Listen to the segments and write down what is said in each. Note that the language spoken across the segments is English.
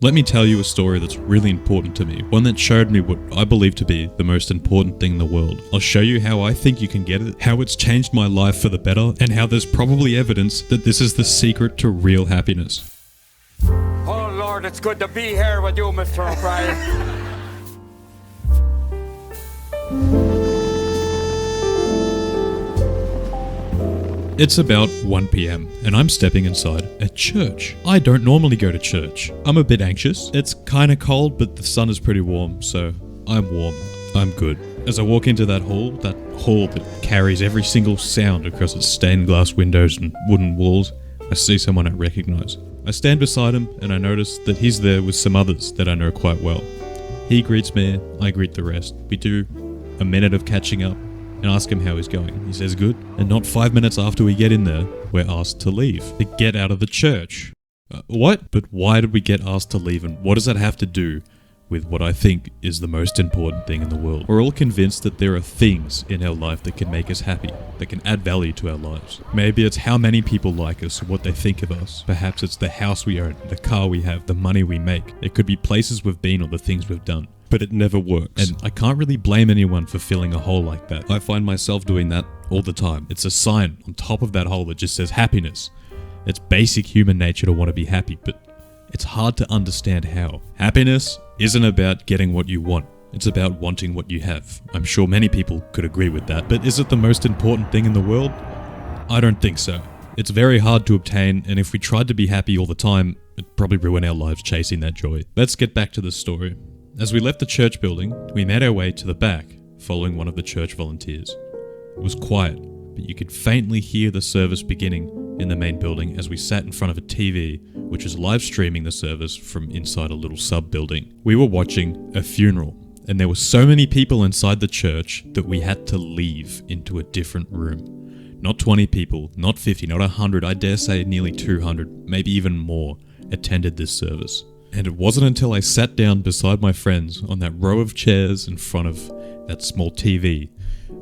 Let me tell you a story that's really important to me, one that showed me what I believe to be the most important thing in the world. I'll show you how I think you can get it, how it's changed my life for the better, and how there's probably evidence that this is the secret to real happiness. Oh Lord, it's good to be here with you, Mr. O'Brien. It's about 1 p.m. and I'm stepping inside a church. I don't normally go to church. I'm a bit anxious. It's kinda cold, but the sun is pretty warm, so I'm warm. I'm good. As I walk into that hall that carries every single sound across its stained glass windows and wooden walls, I see someone I recognize. I stand beside him and I notice that he's there with some others that I know quite well. He greets me, I greet the rest. We do a minute of catching up and ask him how he's going. He says good, and not 5 minutes after we get in there, we're asked to leave, to get out of the church. What? But why did we get asked to leave, and what does that have to do with what I think is the most important thing in the world? We're all convinced that there are things in our life that can make us happy, that can add value to our lives. Maybe it's how many people like us or what they think of us. Perhaps it's the house we own, the car we have, the money we make. It could be places we've been or the things we've done. But it never works. And I can't really blame anyone for filling a hole like that. I find myself doing that all the time. It's a sign on top of that hole that just says happiness. It's basic human nature to want to be happy, but it's hard to understand how. Happiness isn't about getting what you want. It's about wanting what you have. I'm sure many people could agree with that, but is it the most important thing in the world? I don't think so. It's very hard to obtain, and if we tried to be happy all the time, it'd probably ruin our lives chasing that joy. Let's get back to the story. As we left the church building, we made our way to the back, following one of the church volunteers. It was quiet, but you could faintly hear the service beginning in the main building as we sat in front of a TV, which was live streaming the service from inside a little sub-building. We were watching a funeral, and there were so many people inside the church that we had to leave into a different room. Not 20 people, not 50, not 100, I dare say nearly 200, maybe even more, attended this service. And it wasn't until I sat down beside my friends on that row of chairs in front of that small TV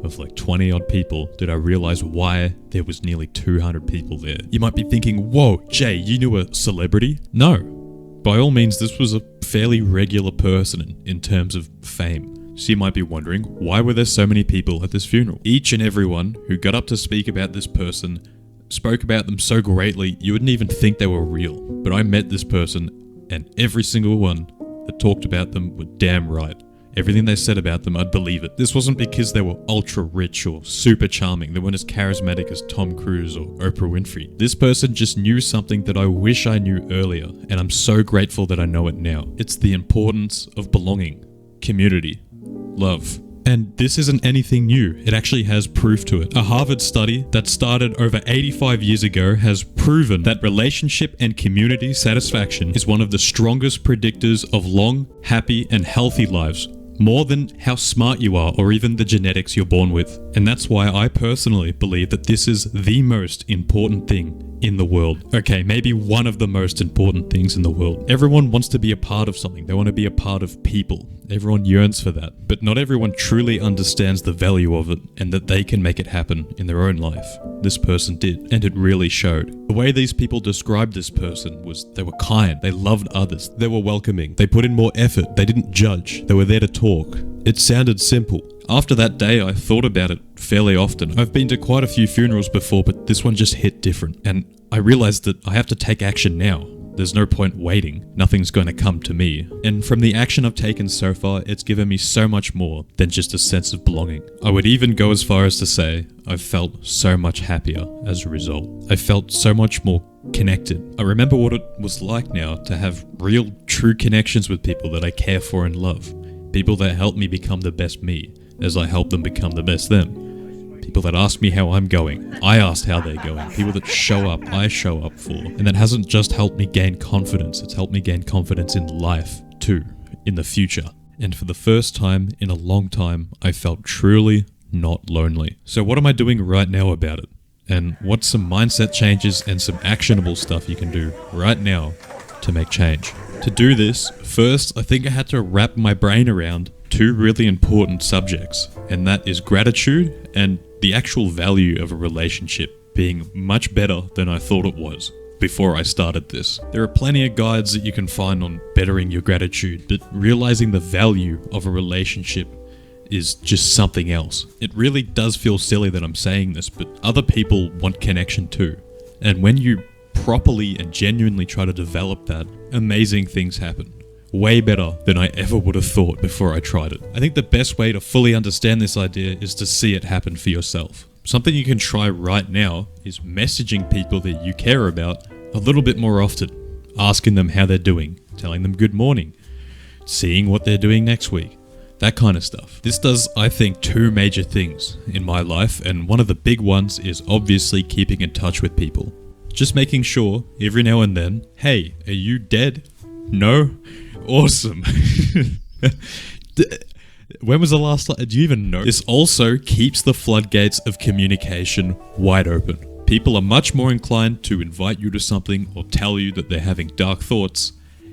of like 20 odd people did I realize why there was nearly 200 people there. You might be thinking, whoa, Jay, you knew a celebrity? No. By all means, this was a fairly regular person in terms of fame. So you might be wondering, why were there so many people at this funeral? Each and everyone who got up to speak about this person spoke about them so greatly you wouldn't even think they were real. But I met this person, and every single one that talked about them were damn right. Everything they said about them, I'd believe it. This wasn't because they were ultra rich or super charming. They weren't as charismatic as Tom Cruise or Oprah Winfrey. This person just knew something that I wish I knew earlier, and I'm so grateful that I know it now. It's the importance of belonging, community, love. And this isn't anything new. It actually has proof to it. A Harvard study that started over 85 years ago has proven that relationship and community satisfaction is one of the strongest predictors of long, happy, and healthy lives, more than how smart you are or even the genetics you're born with. And that's why I personally believe that this is the most important thing in the world. Okay, maybe one of the most important things in the world. Everyone wants to be a part of something. They want to be a part of people. Everyone yearns for that. But not everyone truly understands the value of it and that they can make it happen in their own life. This person did, and it really showed. The way these people described this person was they were kind, they loved others, they were welcoming, they put in more effort, they didn't judge, they were there to talk. It sounded simple. After that day, I thought about it fairly often. I've been to quite a few funerals before, but this one just hit different. And I realized that I have to take action now. There's no point waiting. Nothing's going to come to me. And from the action I've taken so far, it's given me so much more than just a sense of belonging. I would even go as far as to say I've felt so much happier as a result. I felt so much more connected. I remember what it was like now to have real, true connections with people that I care for and love. People that help me become the best me as I help them become the best them. People that ask me how I'm going, I asked how they're going. People that show up, I show up for. And that hasn't just helped me gain confidence, it's helped me gain confidence in life too, in the future. And for the first time in a long time, I felt truly not lonely. So what am I doing right now about it? And what's some mindset changes and some actionable stuff you can do right now to make change? To do this, first, I think I had to wrap my brain around two really important subjects, and that is gratitude and the actual value of a relationship being much better than I thought it was. before I started this. There are plenty of guides that you can find on bettering your gratitude, but realizing the value of a relationship is just something else. It really does feel silly that I'm saying this, but other people want connection too. And when you properly and genuinely try to develop that, amazing things happen. Way better than I ever would have thought before I tried it. I think the best way to fully understand this idea is to see it happen for yourself. Something you can try right now is messaging people that you care about a little bit more often, asking them how they're doing, telling them good morning, seeing what they're doing next week, that kind of stuff. This does, I think, two major things in my life, and one of the big ones is obviously keeping in touch with people. Just making sure every now and then, hey, are you dead? No? Awesome. When was the last time? Do you even know? This also keeps the floodgates of communication wide open. People are much more inclined to invite you to something or tell you that they're having dark thoughts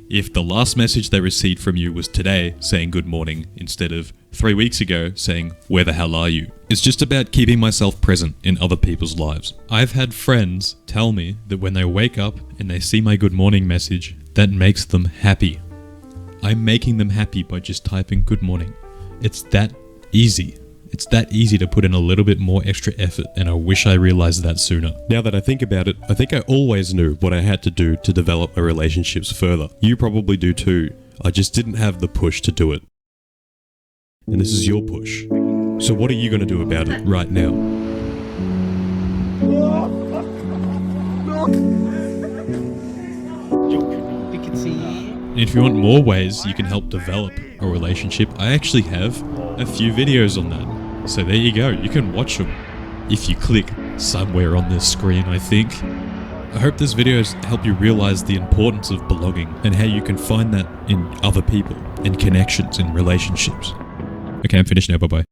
if the last message they received from you was today saying good morning instead of 3 weeks ago saying where the hell are you. It's just about keeping myself present in other people's lives. I've had friends tell me that when they wake up and they see my good morning message, that makes them happy. I'm making them happy by just typing good morning. It's that easy. It's that easy to put in a little bit more extra effort, and I wish I realized that sooner. Now that I think about it, I think I always knew what I had to do to develop my relationships further. You probably do too. I just didn't have the push to do it. And this is your push. So what are you going to do about it right now? And if you want more ways you can help develop a relationship, I actually have a few videos on that. So there you go, you can watch them if you click somewhere on this screen, I think. I hope this videos help you realize the importance of belonging and how you can find that in other people, in connections, in relationships. Okay, I'm finished now, bye-bye.